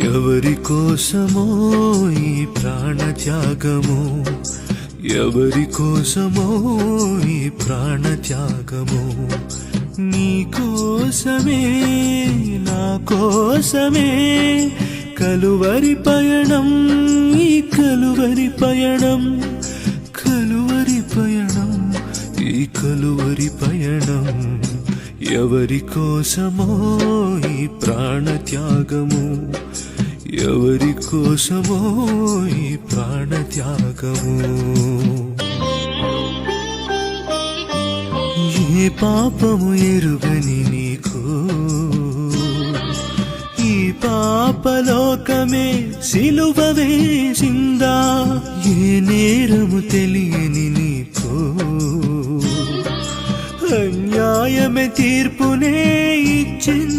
ఎవరి కోసమో ఈ ప్రాణత్యాగము, ఎవరి కోసమో ఈ ప్రాణత్యాగము, నీ కోసమే నా కోసమే కలువరి పయణం, ఈ కలువరి పయణం, కలువరి పయణం, ఈ కలువరి పయణం. ఎవరి కోసమో ఈ ప్రాణత్యాగము, ఎవరి కోసమో ఈ ప్రాణత్యాగము. ఏ పాపము ఎరుగని నీకు ఈ పాపలోకమే సిలువ వేసిందా, ఏ నేరము తెలియని నీకు అన్యాయమే తీర్పునే ఇచ్చింది.